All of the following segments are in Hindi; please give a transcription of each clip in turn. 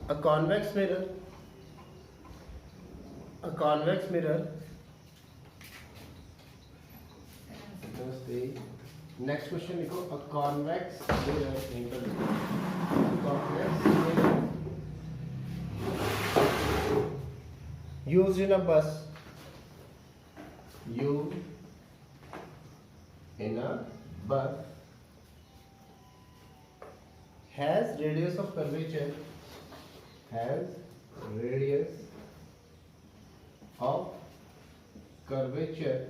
a convex mirror, a convex mirror. Next question लिखो, a convex mirror, convex mirror used in a bus, used in a bus, has radius of curvature, has radius of curvature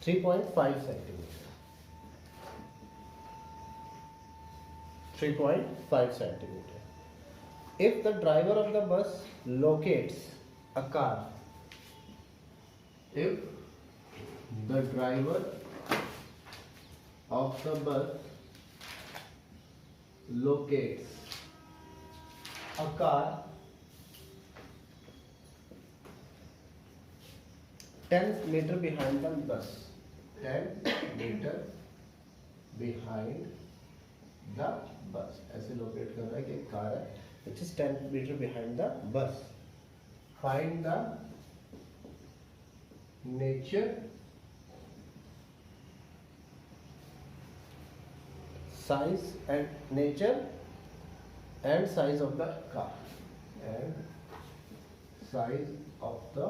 3.5 centimeter. 3.5 centimeter. If the driver of the bus locates a car, if the driver of the bus locates a car 10 meter behind the bus, 10 meter behind the bus, ऐसे लोकेट कर रहा है कि एक कार है which is 10 meter behind the bus. Find the nature, size and nature and size of the car, and size of the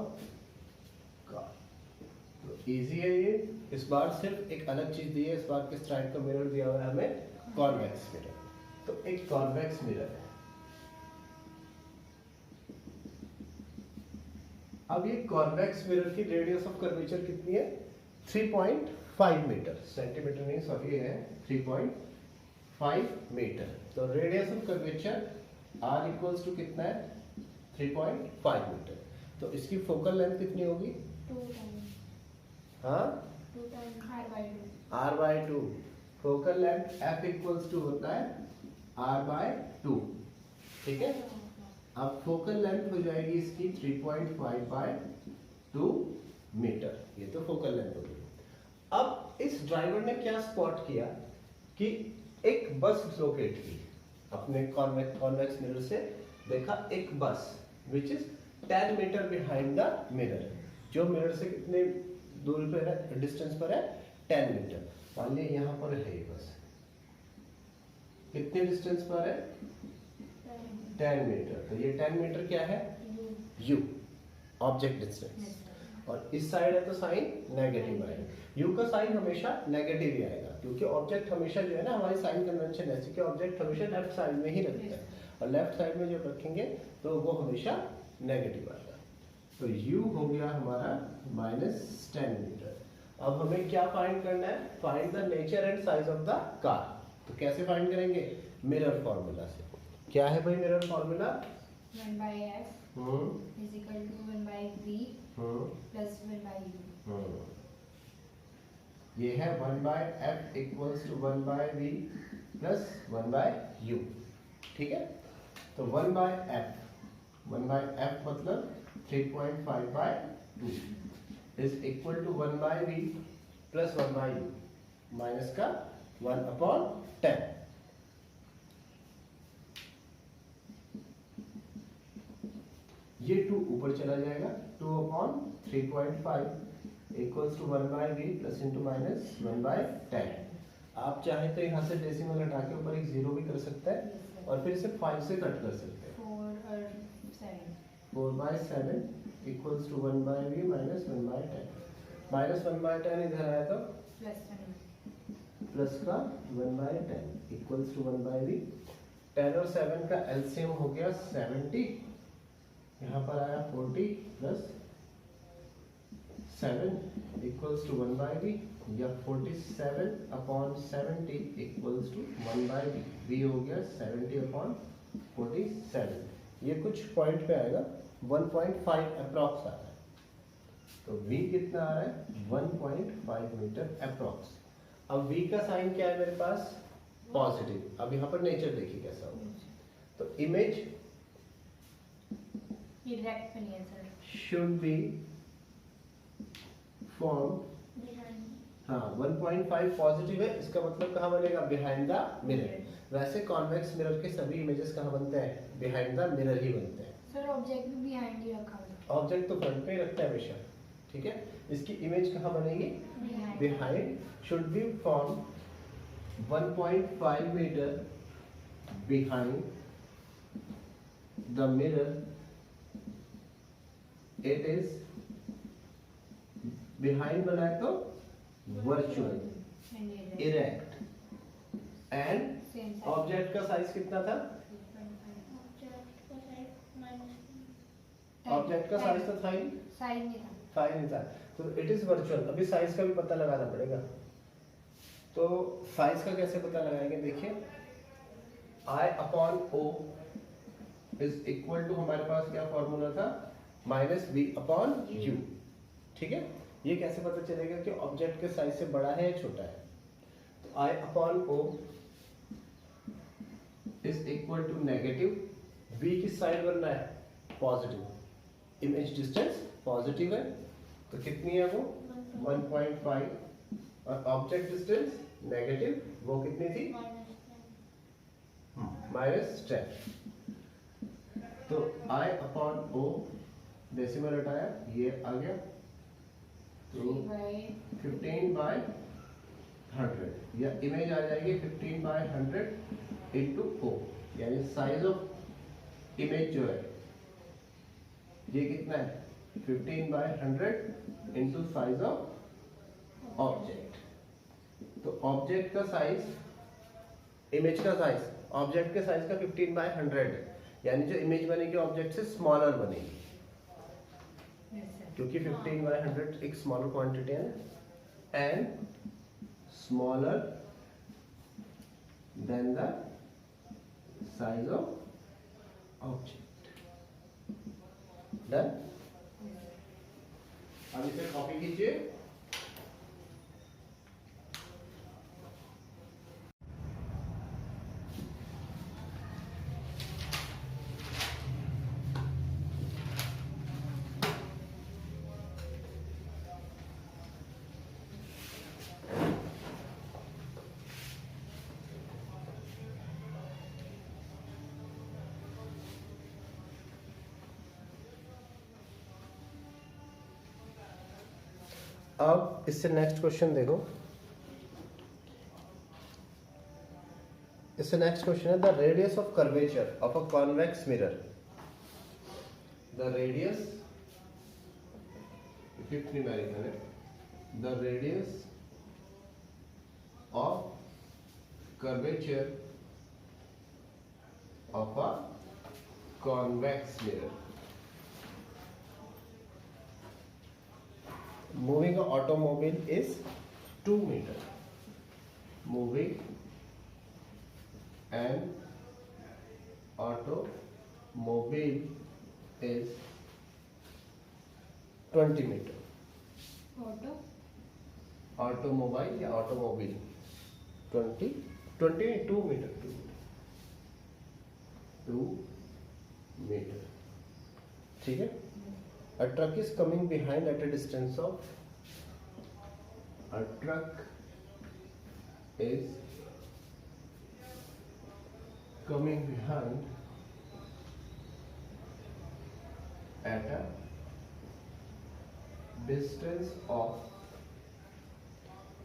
car. तो इजी है ये. इस बार सिर्फ एक अलग चीज दी है, इस बार किस टाइप का मिरर दिया हुआ है हमें? Convex mirror. तो एक कॉन्वेक्स मिरर है. अब ये कॉन्वेक्स मिरर की रेडियस ऑफ कर्वेचर कितनी है? 3.5 मीटर. सेंटीमीटर नहीं, सॉरी, है 3.5 मीटर. तो radius of curvature r equals to कितना है? 3.5 मीटर. तो इसकी फोकल लेंथ कितनी होगी? 2 times. हाँ, 2 times r/2. r/2. Focal length f equals to होता है r/2. ठीक है. अब फोकल लेंथ हो जाएगी इसकी 3.5/2 मीटर. ये तो फोकल लेंथ होगी. अब इस ड्राइवर ने क्या स्पॉट किया कि एक बस लोकेट की. अपने कॉन्वेक्स मिरर से देखा एक bus which is 10 metre behind the mirror. जो मिरर से कितने दूर पे है, डिस्टेंस पर है? 10 मीटर. मान लिया यहाँ पर है ये बस. कितने डिस्टेंस पर है? 10 मीटर. तो ये 10 मीटर क्या है? u, object distance. और इस साइड है तो साइन नेगेटिव आएगा. u का साइन हमेशा नेगेटिव ही आएगा, क्योंकि ऑब्जेक्ट हमेशा जो है ना, हमारी साइन कन्वेंशन ऐसी कि ऑब्जेक्ट हमेशा लेफ्ट साइड में ही रखते हैं, और लेफ्ट साइड में जब रखेंगे तो वो हमेशा नेगेटिव आएगा. तो u हो गया हमारा -10 मीटर. अब हमें क्या फाइंड करना है? Find the nature and size of the car. तो कैसे फाइंड करेंगे? मिरर फॉर्मूला से. क्या है भाई mirror formula? 1/f is equal to 1/v plus 1/u. ये है 1/f equals to 1/v plus 1/u. ठीक है. तो 1/f मतलब 3.5/2 is equal to 1/v plus 1/u minus का 1/10. ये 2 ऊपर चला जाएगा. 2/3.5 equals to 1/v plus into minus 1/10. आप चाहे तो यहाँ से डेसिमल हटा के ऊपर एक 0 भी कर सकते हैं, और फिर इसे 5 से कट कर सकते हैं. 4 और 7. 4/7 equals to 1/v minus 1/10. Minus 1/10 इधर आया तो Plus 1. प्लस का 1/10 इक्वल्स टू 1/v. 10 और 7 का एलसीएम हो गया 70. यहाँ पर आया 40 प्लस 7 इक्वल्स टू 1/v, या 47/70 इक्वल्स टू 1/v. v हो गया 70/47. ये कुछ पॉइंट पे आएगा 1.5 अप्रॉक्स आ रहा है. तो v कितना आ रहा है? 1.5 मीटर अप्रॉक्स. अब v का साइन क्या है मेरे पास? पॉजिटिव. अब यहाँ पर नेचर देखिए कैसा होगा. तो इमेज ये रेक्ट बनी है सर. should be formed हाँ 1.5 पॉजिटिव है, इसका मतलब कहाँ बनेगा? Behind the mirror. वैसे कॉन्वेक्स मिरर के सभी इमेजेस कहाँ बनते हैं? बिहाइंड द मिरर ही बनते हैं। सर ऑब्जेक्ट भी बिहाइंड ही रखा हुआ है। ऑब्जेक्ट तो फ्रंट पे ही रखता है हमेशा, ठीक है। इसकी इमेज कहाँ बनेगी? Behind. Should be from 1.5 metre behind the mirror. It is behind बनाए तो वर्चुअल, इरेक्ट। एंड ऑब्जेक्ट का साइज कितना था? ऑब्जेक्ट का साइज तो था ही, साइज नहीं था। साइज नहीं था, तो इट इज वर्चुअल। अभी साइज का भी पता लगाना पड़ेगा। तो साइज का कैसे पता लगाएंगे? देखिए I upon O is equal to, हमारे पास क्या फॉर्मूला था? माइनस V अपॉन U, ठीक है। ये कैसे पता चलेगा कि ऑब्जेक्ट के साइज से बड़ा है या छोटा है? तो I upon O is equal to negative, V किस साइड बनना है? पॉजिटिव। इमेज डिस्टेंस पॉजिटिव है तो कितनी है वो? 1.5। और ऑब्जेक्ट डिस्टेंस नेगेटिव, वो कितनी थी? -10। तो I अपॉन O डेसिमल हटाया, ये आ गया, तो 15/100 या इमेज आ जाएगी 15/100 इंटू O, यानी साइज ऑफ इमेज जो है ये कितना है? 15/100 इंटू साइज ऑफ ऑब्जेक्ट। तो ऑब्जेक्ट का साइज, इमेज का साइज ऑब्जेक्ट के साइज का 15/100 है, यानी जो इमेज बनेगी ऑब्जेक्ट से स्मॉलर बनेगी, क्योंकि 15/100 एक स्मॉलर क्वांटिटी है, and smaller than the size of object. Done. अब इसे कॉपी कीजिए। अब इससे नेक्स्ट क्वेश्चन देखो। इससे नेक्स्ट क्वेश्चन है the radius of curvature of a convex mirror. The radius, fifth numerical है, the radius of curvature of a convex mirror. Moving an automobile is 2 meter. Moving an automobile is 20 meter. Automobile या automobile 2 meter. 2 meter, ठीक है। A truck is coming behind at a distance of, a truck is coming behind at a distance of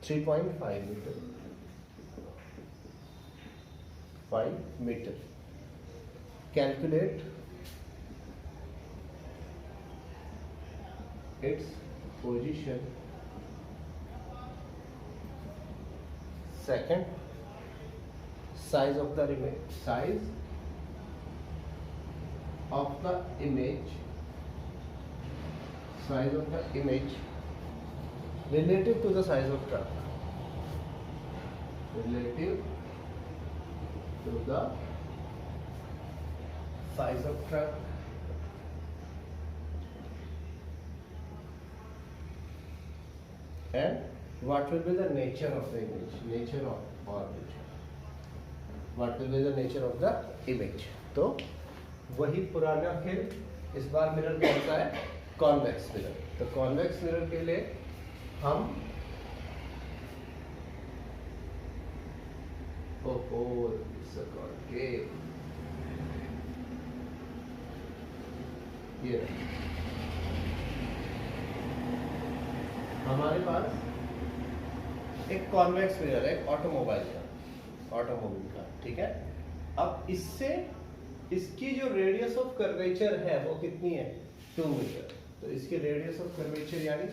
3.5 meter. 5 meter. Calculate its position, second, size of the image, size of the image, size of the image relative to the size of truck, relative to the size of truck, and what will be the nature of the image, nature of or what will be the nature of the image। तो वही पुराना फिर इस बार मिरर कौन सा है? Convex mirror. तो कॉन्वेक्स मिरर के लिए हम ओहो के ये हमारे पास एक कॉन्वेक्स मिरर है ऑटोमोबाइल का, ठीक है। अब इससे इसकी जो रेडियस ऑफ कर्वेचर है वो कितनी है 2 मीटर। तो इसकी रेडियस ऑफ कर्वेचर यानी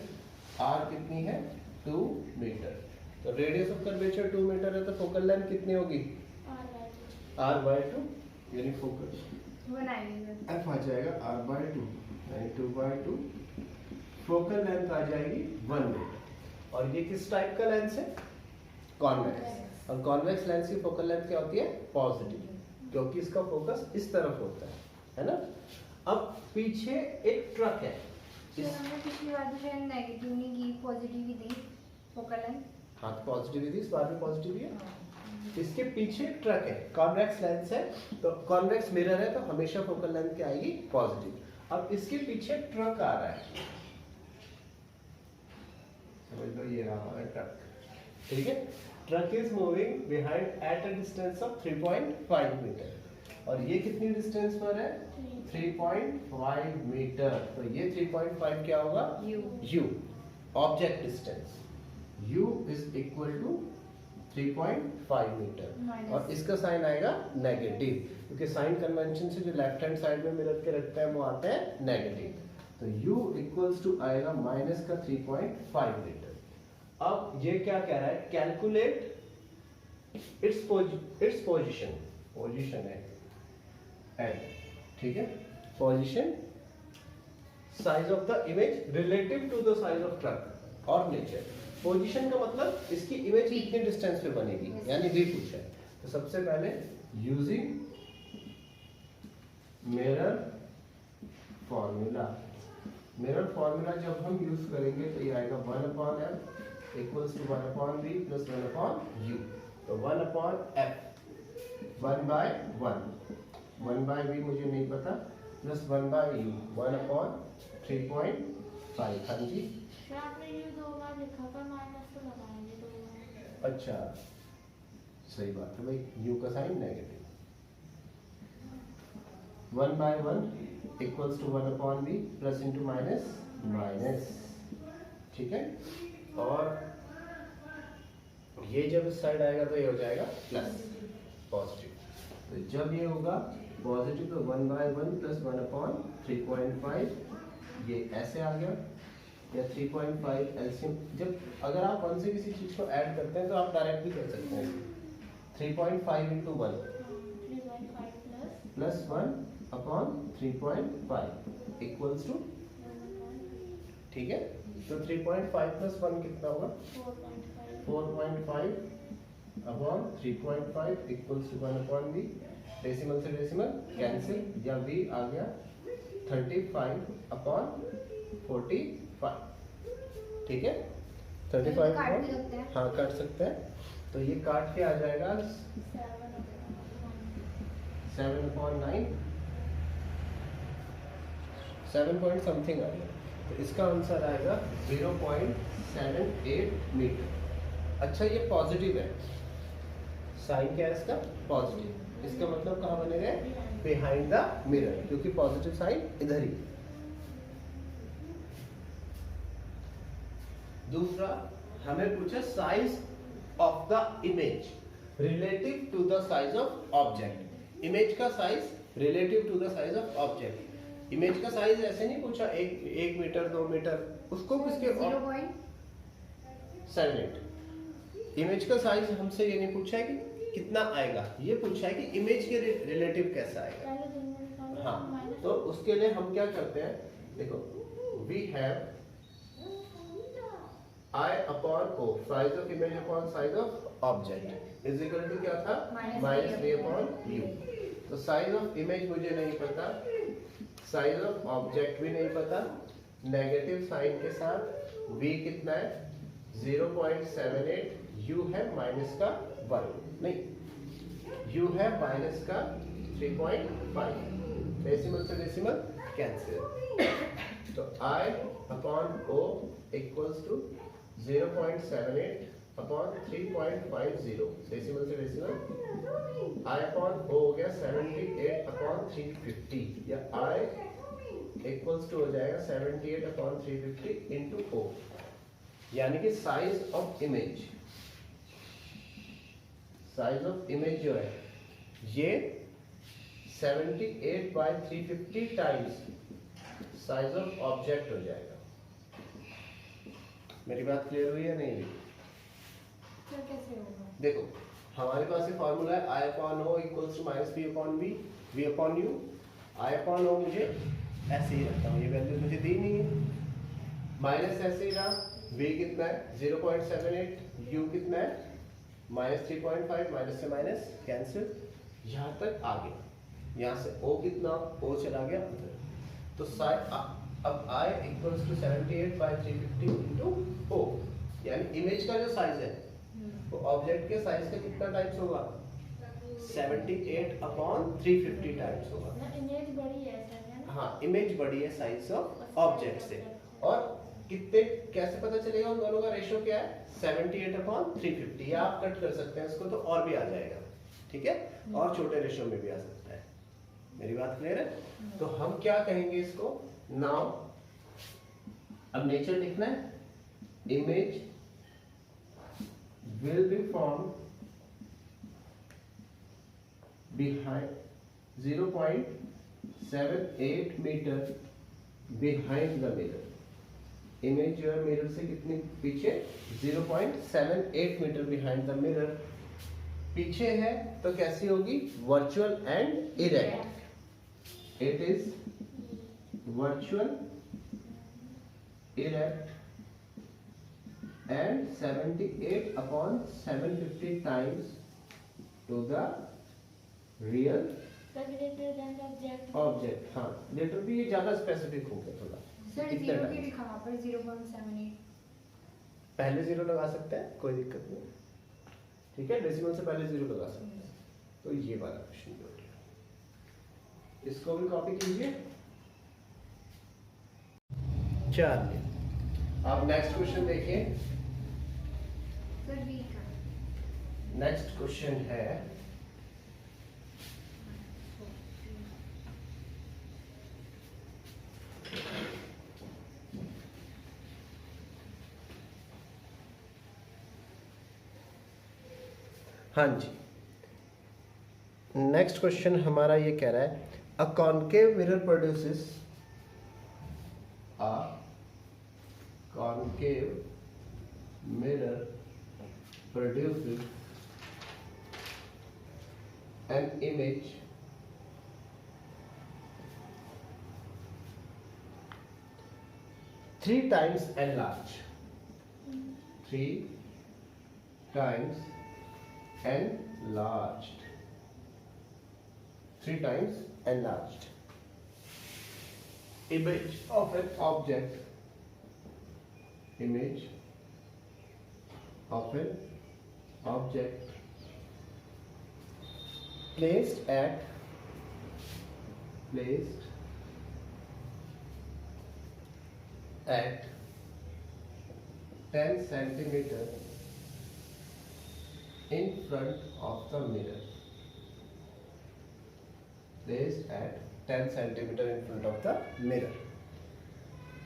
r कितनी है 2 मीटर। तो रेडियस ऑफ कर्वेचर 2 मीटर है तो फोकल लेंथ कितनी होगी r/2 यानी फोकल f आ जाएगा r/2 यानी 2/2 फोकल लेंथ आ जाएगी 1 मीटर। और ये किस टाइप का लेंस है कॉन्वेक्स। और कॉन्वेक्स लेंस की फोकल लेंथ क्या होती है पॉजिटिव, क्योंकि इसका फोकस इस तरफ होता है ना। अब पीछे एक ट्रक है हमने पिछली बार भी शायद नेगेटिव नहीं की, पॉजिटिव ही दी फोकल लेंथ। हाँ तो पॉजिटिव ही थी, इस बार भी पॉजिटिव ही है। इसके पीछे ट्रक है, कॉन्वेक्स लेंस है तो कॉन्वेक्स मिरर है तो हमेशा फोकल लेंथ क्या आएगी पॉजिटिव। अब इसके पीछे ट्रक आ रहा है, समझ लो ये रहा है ट्रक, ठीक है। Truck is moving behind at a distance of 3.5 metre. और ये कितनी डिस्टेंस पर है 3.5 मीटर। तो ये 3.5 क्या होगा u object distance u is equal to 3.5 metre. और इसका साइन आएगा नेगेटिव, क्योंकि साइन कन्वेंशन से जो लेफ्ट हैंड साइड में मिरर के रखते हैं वो आते हैं नेगेटिव। तो u इक्वल्स टू आएगा माइनस का 3.5 मीटर। अब ये क्या कह रहा है कैलकुलेट इट्स पोजीशन है एंड, ठीक है, position size of the image relative to the size of truck और नेचर। पोजीशन का मतलब इसकी इमेज कितने डिस्टेंस पे बनेगी यानी v पूछा है। तो सबसे पहले यूजिंग मिरर फॉर्मूला जब हम यूज करेंगे तो ये आएगा 1/f equals to 1/v plus 1/u। तो 1/f 1/1 मुझे नहीं पता प्लस 1/u 1/3.5। हाँ जी आपने ये 2 बार लिखा पर माइनस तो लगाएंगे 2 बार। अच्छा सही बात है भाई, u का sign negative. 1/1 equals to 1/v plus into minus, ठीक है। और ये जब इस साइड आएगा तो ये हो जाएगा प्लस पॉजिटिव। तो जब ये होगा पॉजिटिव तो 1/1 प्लस 1/3.5 ये ऐसे आ गया, या 3.5 एलसीएम। जब अगर आप 1 से किसी चीज को ऐड करते हैं तो आप डायरेक्ट भी कर सकते हैं 3.5 इंटू 1 प्लस 1/3.5 इक्वल्स टू, ठीक है। तो 3.5 प्लस 1 कितना होगा 4.5 upon 3.5 equals to 1/v। Decimal से डेसिमल कैंसिल, या v आ गया 35/45, ठीक है। 35 हाँ काट सकते हैं। तो ये काट के आ जाएगा 7/9 7 पॉइंट समथिंग आ गया। तो इसका आंसर आएगा 0.78 मीटर। अच्छा ये पॉजिटिव है, साइन क्या है इसका पॉजिटिव। इसका मतलब कहाँ बनेगा बिहाइंड द मिरर, क्योंकि पॉजिटिव साइन इधर ही। दूसरा हमें पूछा size of the image relative to the size of object. Image का size relative to the size of object. Image का साइज ऐसे नहीं पूछा 1 मीटर 2 मीटर, उसको किसके 0.78। इमेज का साइज हमसे ये नहीं पूछा है कि कितना आएगा, ये पूछा है कि इमेज के रिलेटिव कैसा आएगा। हाँ तो उसके लिए हम क्या करते हैं, देखो we have I upon O size of image upon size of object is equal to क्या था माइनस v अपॉन u। तो साइज ऑफ इमेज मुझे नहीं पता, साइज ऑफ ऑब्जेक्ट भी नहीं पता, नेगेटिव साइन के साथ v कितना है 0.78, u है माइनस का 1 नहीं u है माइनस का 3.5, डेसिमल से डेसिमल कैंसिल। तो I upon O equals to 0.78 upon 3.50, decimal से डेसिमल, I अपॉन O हो गया 78 अपॉन 350, या I इक्वल्स टू हो जाएगा 78 अपॉन 350 इंटू O, यानी कि size of image, size of image जो है ये 78 by 350 times size of object हो जाएगा। मेरी बात क्लियर हुई या नहीं हुई? सर कैसे होगा? देखो हमारे पास ये फॉर्मूला है I upon O equals to minus v upon v, v upon u. I upon O मुझे ऐसे ही रखता हूँ, ये वैल्यू मुझे दी नहीं है, माइनस ऐसे ही रहा, v कितना है 0.78, u कितना है माइनस 3.5, माइनस से माइनस कैंसिल, यहाँ तक आ गया, यहाँ से O कितना, O चला गया उधर, तो अब I equals to 78 by 350 into O, यानी इमेज का जो साइज है वो ऑब्जेक्ट के साइज का कितना टाइम्स होगा, 78 अपॉन 350 टाइम्स होगा। इमेज बड़ी है सर, है ना? हाँ, इमेज बड़ी है साइज ऑफ ऑब्जेक्ट से, और कितने कैसे पता चलेगा उन दोनों का रेशियो क्या है, 78 अपॉन 350, या आप कट कर सकते हैं इसको तो और भी आ जाएगा, ठीक है, और छोटे रेशियो में भी आ सकता है। मेरी बात क्लियर है? तो हम क्या कहेंगे इसको, नाउ अब नेचर लिखना है, image will be formed behind 0.78 meter behind the mirror। Image जो है मिरर से कितनी पीछे, 0.78 मीटर बिहाइंड द मिरर पीछे है, तो कैसी होगी, virtual and erect. It is virtual, erect and 78 upon 750 times to the real object। हाँ, लेटर भी ये ज्यादा स्पेसिफिक हो गया थोड़ा, सर कितने 0 की times? लिखा वहाँ पर 0.78, पहले 0 लगा सकते हैं, कोई दिक्कत नहीं, ठीक है, डेसिमल से पहले 0 लगा सकते हैं। तो ये वाला क्वेश्चन हो गया, इसको भी कॉपी कीजिए। चलिए आप नेक्स्ट क्वेश्चन देखिए। सर बी का नेक्स्ट क्वेश्चन है, हाँ जी, नेक्स्ट क्वेश्चन हमारा ये कह रहा है, अ concave mirror produces, a concave mirror produces an image three times enlarged, 3 times enlarged, 3 times enlarged image of an object, image of an object placed at 10 centimeter in front of the mirror, placed at 10 centimeter in front of the mirror.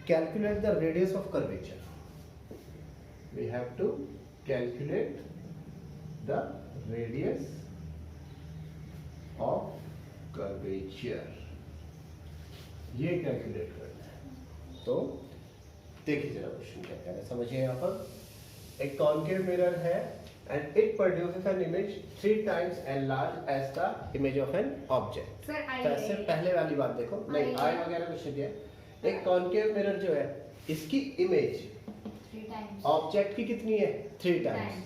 Calculate the radius of curvature. We have to calculate the radius of curvature, ये कैलकुलेट करना है। तो देखिए जरा क्वेश्चन क्या कह रहा है, समझिए। यहाँ पर एक कॉन्केव मिरर है and it produces an image 3 times enlarged as the image of an object। Sir I तो ऐसे पहले वाली बात देखो, नहीं आई वगैरह कुछ नहीं दिया, एक कॉन्केव मिरर जो है इसकी इमेज 3 टाइम्स ऑब्जेक्ट की कितनी है, 3 टाइम्स,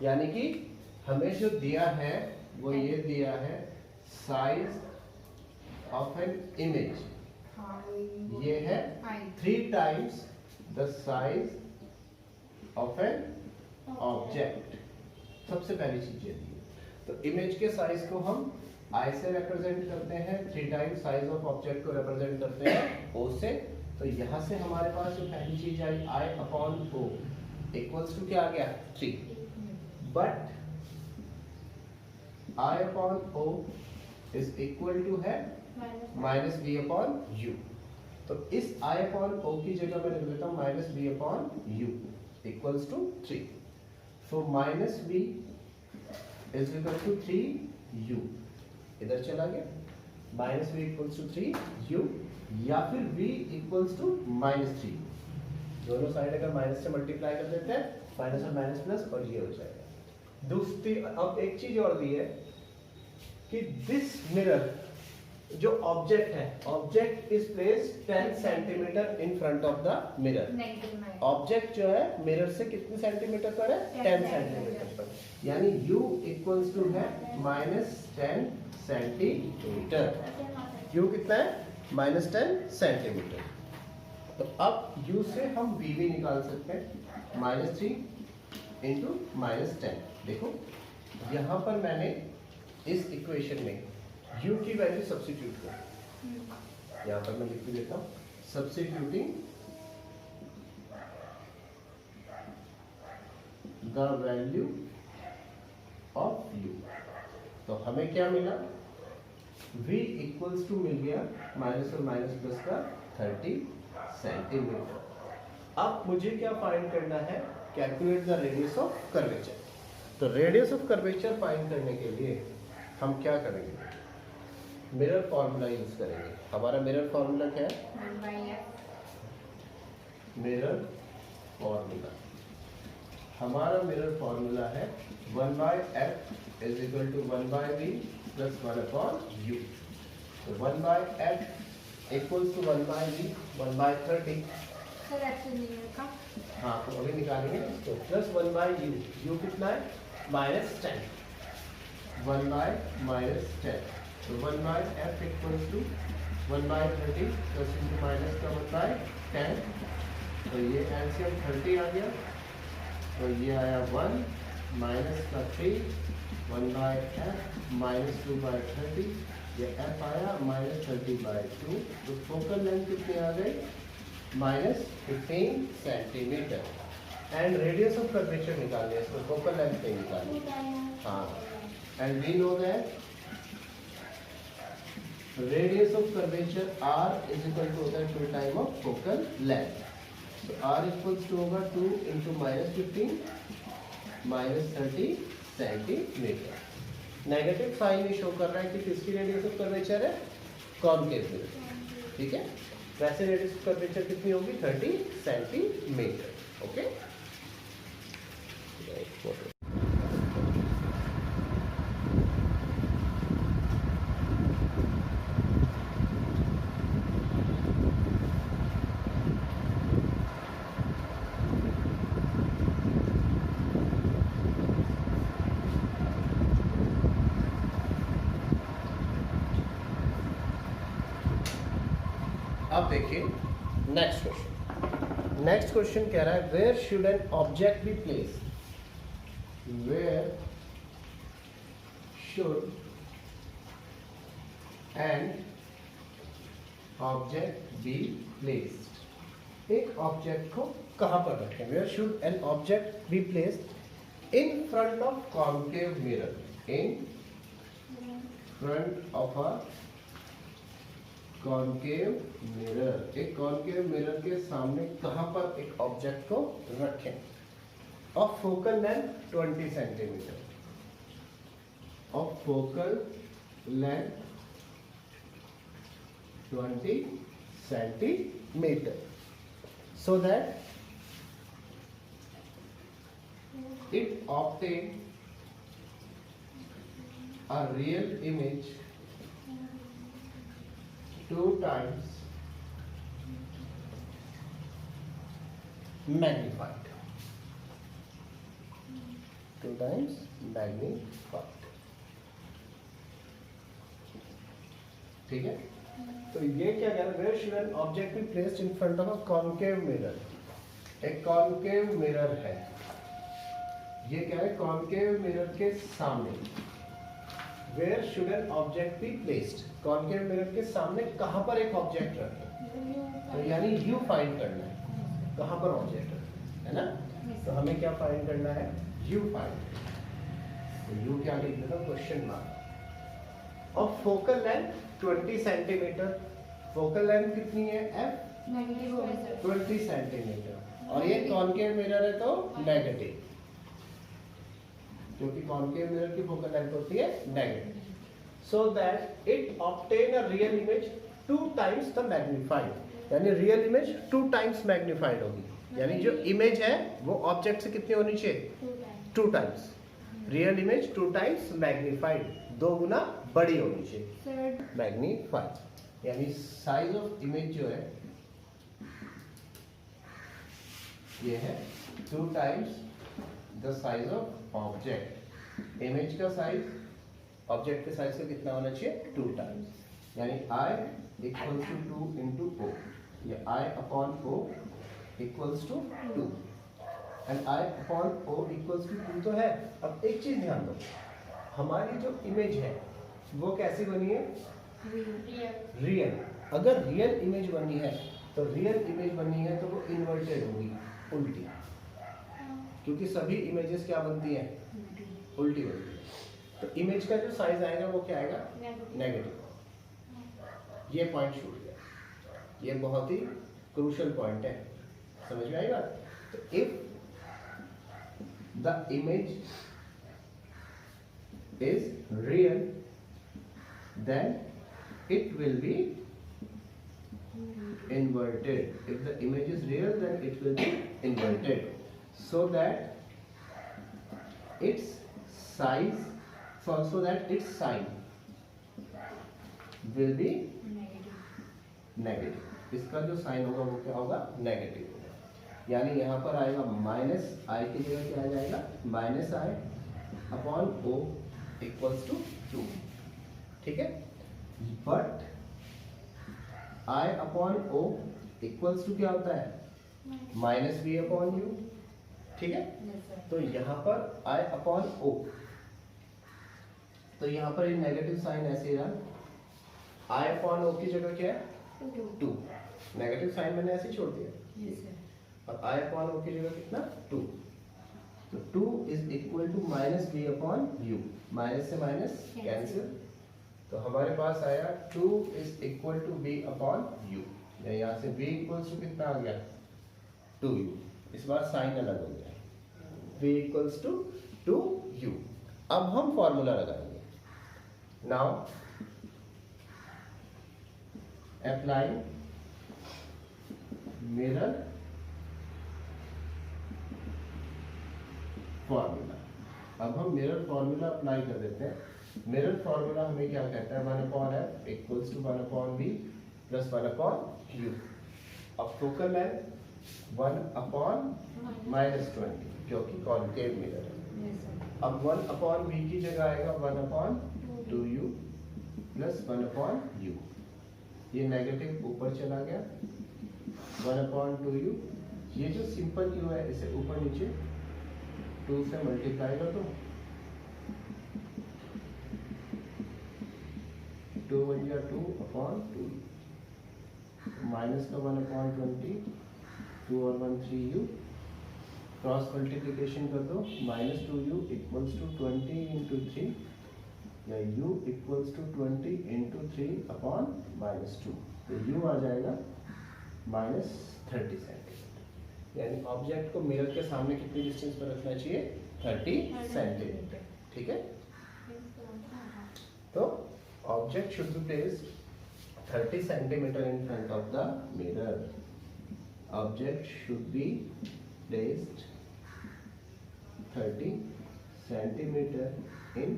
यानी कि हमें जो दिया है वो ये दिया है साइज ऑफ एन इमेज, हाँ ये है आई 3 times the size of an object. सबसे पहली चीज ये दी, तो इमेज के साइज को हम आई से रिप्रेजेंट करते हैं, 3 टाइम्स साइज ऑफ ऑब्जेक्ट को रिप्रेजेंट करते हैं ओ से। तो यहाँ से हमारे पास जो पहली चीज आई आई अपॉन ओ इक्वल्स टू क्या आ गया 3, but I upon O is equal to है माइनस V upon U। तो इस I upon O की जगह मैं लिख देता हूँ minus V upon U equals to 3। So minus V is equal to 3U, इधर चला गया minus V equals to 3U, या फिर V इक्वल्स टू माइनस 3। दोनों साइड अगर माइनस से मल्टीप्लाई कर देते हैं, माइनस और माइनस प्लस, और ये हो जाएगा। दूसरी अब एक चीज और दी है कि दिस मिरर जो ऑब्जेक्ट है, object is placed 10 centimetre in front of the mirror. Object जो है मिरर से कितने सेंटीमीटर पर है? 10 सेंटीमीटर पर, यानी U इक्वल्स टू है माइनस 10 सेंटीमीटर। U कितना है? Minus 10 centimetre. तो अब U से हम V भी निकाल सकते हैं, माइनस 3 इंटू माइनस 10। देखो यहाँ पर मैंने इस इक्वेशन में U की वैल्यू सब्स्टिट्यूट कर, यहाँ पर मैं लिख देता हूँ substituting the value of U। तो हमें क्या मिला? V इक्वल्स टू मिल गया माइनस और माइनस प्लस का 30 सेंटीमीटर। अब मुझे क्या फाइंड करना है? Calculate the radius of curvature. तो रेडियस ऑफ कर्वेचर फाइंड करने के लिए हम क्या करेंगे? मिरर फॉर्मूला यूज करेंगे। हमारा मिरर फॉर्मूला क्या है? मिरर फॉर्मूला, हमारा मिरर फॉर्मूला है 1/f is equal to 1/v plus 1/u। तो 1/f equals to 1/v 1/30। Sir epsilon का हाँ, तो अभी निकालेंगे इसको। प्लस 1/u, u कितना है? माइनस 10, 1/-10। तो 1/f equals to 1/30 plus into minus का 1/10। तो ये एलसीएम 30 आ गया, तो ये आया 1 माइनस का 3 1/f माइनस 2/30, ये f आया माइनस 30/2। तो फोकल लेंथ कितनी आ गई? Minus 15 centimetre. And radius of curvature निकालने है, इसको फोकल लेंथ पे निकालनी। हाँ, and we know that radius of curvature r is equal to होता है 2 टाइम ऑफ फोकल लेंथ। तो r इक्वल्स टू होगा 2 into minus 15 minus 30 centimetre. Negative sign ये शो कर रहा है कि किसकी रेडियस ऑफ कर्वेचर है? Concave mirror. ठीक है, वैसे रेडियस ऑफ कर्वेचर कितनी होगी? 30 सेंटीमीटर। ओके, अब देखिए नेक्स्ट क्वेश्चन। नेक्स्ट क्वेश्चन कह रहा है where should an object be placed? Where should an object be placed? एक ऑब्जेक्ट को कहां पर रखें? Where should an object be placed? In front of concave mirror. In front of a concave mirror. एक कॉन्केव मिरर के सामने कहां पर एक ऑब्जेक्ट को रखें? Of focal length 20 centimetre. Of focal length 20 centimetre, so that it obtain a real image 2 times magnified। 2 times magnified। ठीक है, तो ये क्या कह रहा है? Where should an object be placed in front of a concave mirror. एक कॉन्केव मिरर है, ये क्या है? कॉन्केव मिरर के सामने। Where should an object be placed? Concave mirror के सामने कहां पर एक ऑब्जेक्ट रखें? तो यानी U फाइंड करना है, कहां पर ऑब्जेक्ट रखें, है ना? तो हमें क्या फाइंड करना है? U find. तो यू क्या लिख देता क्वेश्चन मार्क। और focal length 20 centimetre, focal length कितनी है एफ, नेगेटिव होगा सर। 20 सेंटीमीटर। और ये कॉनकेव मिरर है तो नेगेटिव, क्योंकि कॉनकेव मिरर की फोकल लेंथ होती है negative. So that it obtain a real image 2 times the magnified, यानी रियल इमेज 2 times मैग्नीफाइड होगी, यानी जो इमेज है वो ऑब्जेक्ट से कितनी होनी चाहिए 2 times, real image 2 times magnified, 2 गुना बड़ी होनी चाहिए सर मैग्नीफाइड। यानी साइज ऑफ इमेज जो है ये है 2 times the size of object. Image का साइज ऑब्जेक्ट के साइज का कितना होना चाहिए 2 times, यानी I equals to 2 into O, ये I upon O equals to 2 and I upon O equals to 2 तो है। अब एक चीज ध्यान दो, हमारी जो इमेज है वो कैसी बनी है रियल। अगर रियल इमेज बनी है तो रियल इमेज बनी है तो वो इन्वर्टेड होगी, उल्टी, क्योंकि सभी इमेजेस क्या बनती हैं उल्टी बनती है। तो इमेज का जो साइज आएगा वो क्या आएगा नेगेटिव। ये पॉइंट छूट गया, ये बहुत ही क्रूशियल पॉइंट है, समझ में आई बात। तो if the image is real then it will be inverted. If the image is real then it will be inverted, so that its size, so that its sign will be negative. इसका जो साइन होगा वो क्या होगा नेगेटिव होगा, यानी यहाँ पर आएगा माइनस आई की जगह क्या आ जाएगा minus I upon O equals to 2, ठीक है। But I upon O equals to क्या होता है माइनस V अपॉन U, ठीक है। तो यहाँ पर I अपॉन O, तो यहाँ पर ये नेगेटिव साइन ऐसे रहा, I अपॉन O की जगह क्या है 2, नेगेटिव साइन मैंने ऐसे छोड़ दिया, और I अपॉन O की जगह कितना 2, तो 2 is equal to minus V upon U, minus से माइनस कैंसिल, तो हमारे पास आया 2 is equal to v upon u, या यहाँ से b इक्वल्स टू कितना आ गया 2u, इस बार साइन अलग हो गया, v इक्वल्स टू 2u। अब हम फॉर्मूला लगाएंगे, नाउ अप्लाई मिरर फॉर्मूला। अब हम मिरर फॉर्मूला अप्लाई कर देते हैं। मिरर फॉर्मूला हमें क्या कहता है 1 upon f equals to 1 upon v plus 1 upon u. अब फोकल लेंथ 1 अपॉन माइनस 20, क्योंकि कॉनकेव मिरर है। अब 1 अपॉन बी की जगह आएगा 1 upon 2u plus 1 upon you, ये नेगेटिव ऊपर चला गया 1 अपॉन 2u, ये जो सिंपल क्यू है इसे ऊपर नीचे 2 से मल्टीप्लाई कर दो, 2 1 या 2 अपॉन 2, माइनस का 1 अपॉन 20, 2 और 1 3u, क्रॉस मल्टीप्लिकेशन कर दो, minus 2u equals to 20 into 3, या u equals to 20 into 3 upon minus 2, तो u आ जाएगा माइनस 30 सेंटीमीटर। यानी ऑब्जेक्ट को मिरर के सामने कितनी डिस्टेंस पर रखना चाहिए 30 सेंटीमीटर, ठीक है। तो object should be placed 30 centimeter in front of the mirror. Object should be placed 30 centimeter in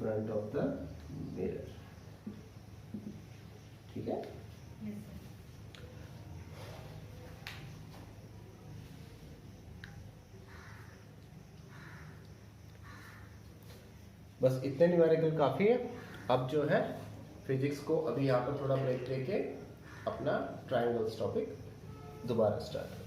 front of the mirror. ठीक है। बस इतने न्यूमेरिकल काफी है। अब जो है फिजिक्स को अभी यहाँ पर थोड़ा ब्रेक लेके अपना ट्रायंगल्स टॉपिक दोबारा स्टार्ट